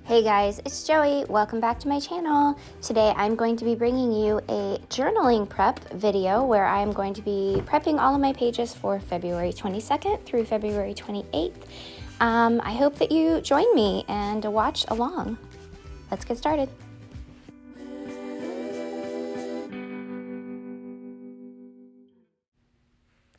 Hey guys, it's Joey. Welcome back to my channel. Today I'm going to be bringing you a journaling prep video where I'm going to be prepping all of my pages for February 22nd through February 28th. I hope that you join me and watch along. Let's get started.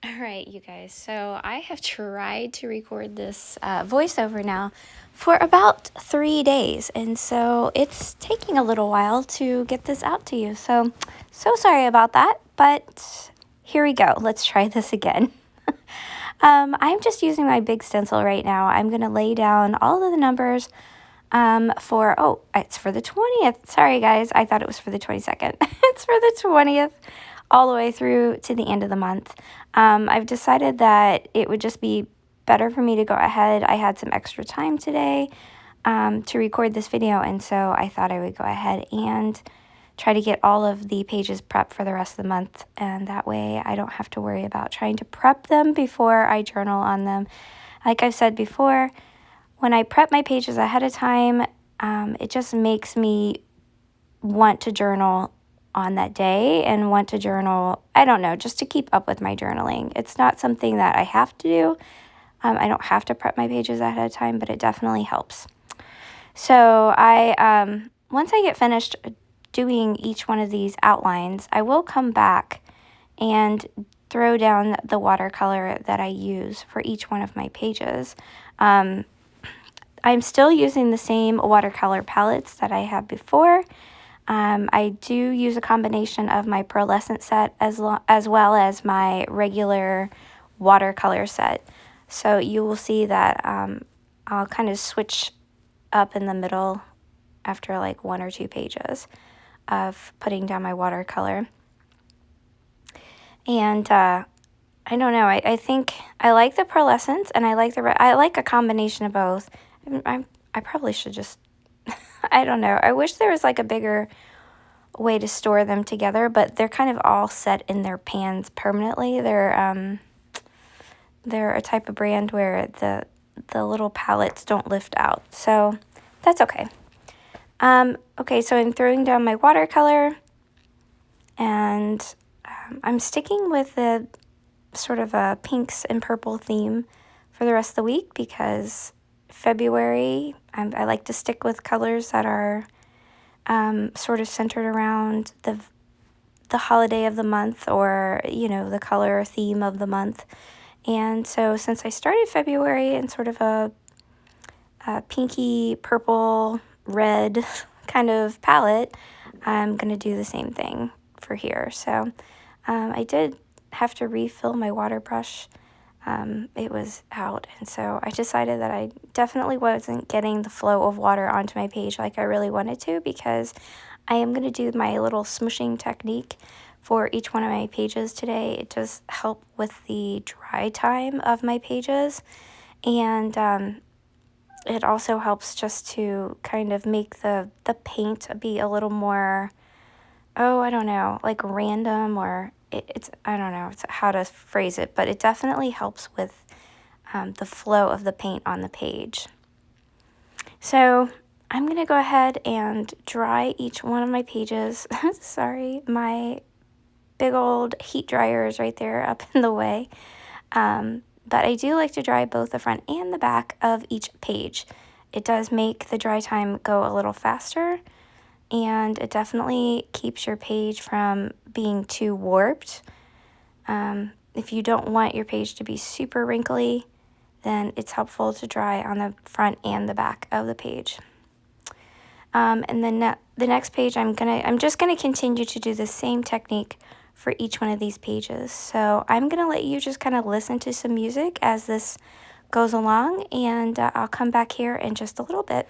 Alright, you guys, so I have tried to record this voiceover now for about 3 days, and so it's taking a little while to get this out to you. So sorry about that, but here we go. Let's try this again. I'm just using my big stencil right now. I'm going to lay down all of the numbers it's for the 20th. Sorry, guys. I thought it was for the 22nd. It's for the 20th all the way through to the end of the month. I've decided that it would just be better for me to go ahead. I had some extra time today to record this video, and so I thought I would go ahead and try to get all of the pages prepped for the rest of the month, and that way I don't have to worry about trying to prep them before I journal on them. Like I've said before, when I prep my pages ahead of time, it just makes me want to journal on that day and want to journal, I don't know, just to keep up with my journaling. It's not something that I have to do. I don't have to prep my pages ahead of time, but it definitely helps. So once I get finished doing each one of these outlines, I will come back and throw down the watercolor that I use for each one of my pages. I'm still using the same watercolor palettes that I had before. I do use a combination of my pearlescent set as well as my regular watercolor set. So you will see that I'll kind of switch up in the middle after like 1 or 2 pages of putting down my watercolor. And I don't know, I think I like the pearlescents and I like a combination of both. I probably should just, I don't know. I wish there was like a bigger way to store them together, but they're kind of all set in their pans permanently. They're a type of brand where the little palettes don't lift out, so that's okay. Okay, so I'm throwing down my watercolor, and I'm sticking with the sort of a pinks and purple theme for the rest of the week because February, I like to stick with colors that are sort of centered around the holiday of the month, or, you know, the color or theme of the month. And so since I started February in sort of a pinky, purple, red kind of palette, I'm going to do the same thing for here. So I did have to refill my water brush. It was out, and so I decided that I definitely wasn't getting the flow of water onto my page like I really wanted to, because I am going to do my little smooshing technique for each one of my pages today. It does help with the dry time of my pages, and it also helps just to kind of make the paint be a little more, I don't know, like random, or it's I don't know how to phrase it, but it definitely helps with the flow of the paint on the page. So I'm going to go ahead and dry each one of my pages. Sorry, my big old heat dryer is right there up in the way. But I do like to dry both the front and the back of each page. It does make the dry time go a little faster, and it definitely keeps your page from being too warped. If you don't want your page to be super wrinkly, then it's helpful to dry on the front and the back of the page. And then the next page, I'm just gonna continue to do the same technique for each one of these pages. So I'm gonna let you just kind of listen to some music as this goes along, and I'll come back here in just a little bit.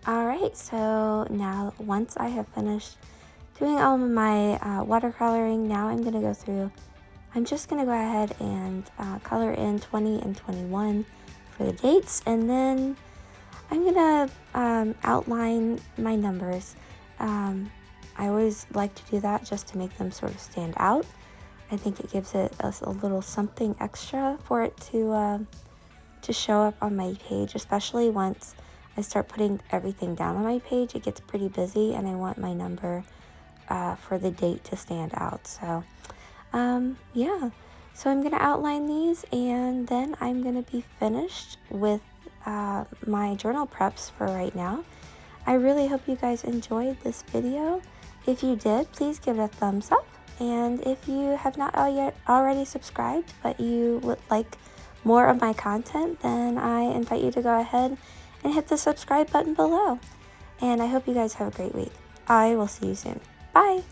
Alright, so now once I have finished doing all of my watercoloring, now I'm going to go through, I'm just going to go ahead and color in 20 and 21 for the dates, and then I'm going to outline my numbers. I always like to do that just to make them sort of stand out. I think it gives it a little something extra for it to show up on my page, especially once I start putting everything down on my page. It gets pretty busy and I want my number for the date to stand out. So yeah, so I'm going to outline these and then I'm going to be finished with my journal preps for right now. I really hope you guys enjoyed this video. If you did, please give it a thumbs up. And if you have not yet already subscribed, but you would like more of my content, then I invite you to go ahead and hit the subscribe button below. And I hope you guys have a great week. I will see you soon. Bye!